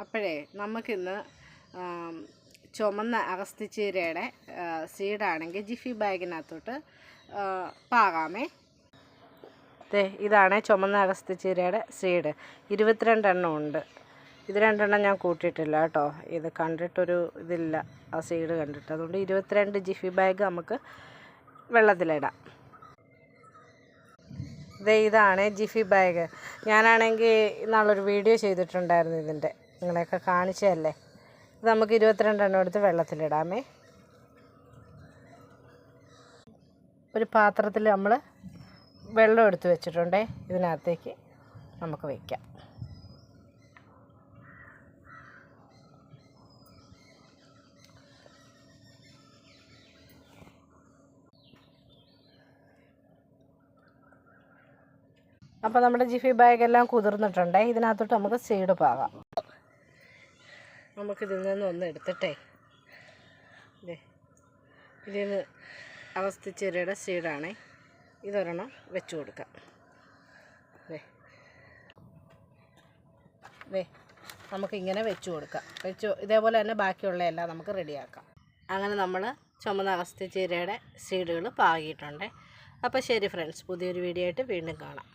അപ്പോഴേ നമുക്കിന്ന് ചുമന്ന അഗസ്ത്യച്ചീരയുടെ സീഡാണെങ്കിൽ ജിഫി ബാഗിനകത്തോട്ട് പാകാമേ. ഇതാണ് ചുമന്ന അഗസ്ത്യച്ചീരയുടെ സീഡ്. 22 എണ്ണം ഉണ്ട്. ഇത് 2 എണ്ണം ഞാൻ കൂട്ടിയിട്ടില്ല കേട്ടോ. ഇത് കണ്ടിട്ടൊരു ഇതില്ല ആ സീഡ് കണ്ടിട്ട്. അതുകൊണ്ട് 22 ജിഫി ബാഗ് നമുക്ക് വെള്ളത്തിലിടാം. ഇതാണ് ജിഫി ബാഗ്. ഞാനാണെങ്കിൽ ഇന്നാളൊരു വീഡിയോ ചെയ്തിട്ടുണ്ടായിരുന്നു ഇതിൻ്റെ, നിങ്ങളെയൊക്കെ കാണിച്ചതല്ലേ. ഇത് നമുക്ക് 22 എണ്ണം എടുത്ത് വെള്ളത്തിലിടാമേ. ഒരു പാത്രത്തിൽ നമ്മൾ വെള്ളം എടുത്ത് വെച്ചിട്ടുണ്ടേ, ഇതിനകത്തേക്ക് നമുക്ക് വയ്ക്കാം. അപ്പോൾ നമ്മുടെ ജിഫി ബാഗെല്ലാം കുതിർന്നിട്ടുണ്ടേ. ഇതിനകത്തോട്ട് നമുക്ക് സീഡ് പാകാം. നമുക്കിതിൽ നിന്നൊന്ന് എടുത്തിട്ടേ, ഇതിൽ നിന്ന് അഗസ്ത്യച്ചീരയുടെ സീഡാണേ, ഇതൊരെണ്ണം വെച്ച് കൊടുക്കാം. നമുക്കിങ്ങനെ വെച്ച് കൊടുക്കാം. ഇതേപോലെ തന്നെ ബാക്കിയുള്ള എല്ലാം നമുക്ക് റെഡിയാക്കാം. അങ്ങനെ നമ്മൾ ചുമന്ന അഗസ്ത്യച്ചീരയുടെ സീഡുകൾ പാകിയിട്ടുണ്ട്. അപ്പോൾ ശരി ഫ്രണ്ട്സ്, പുതിയൊരു വീഡിയോ ആയിട്ട് വീണ്ടും കാണാം.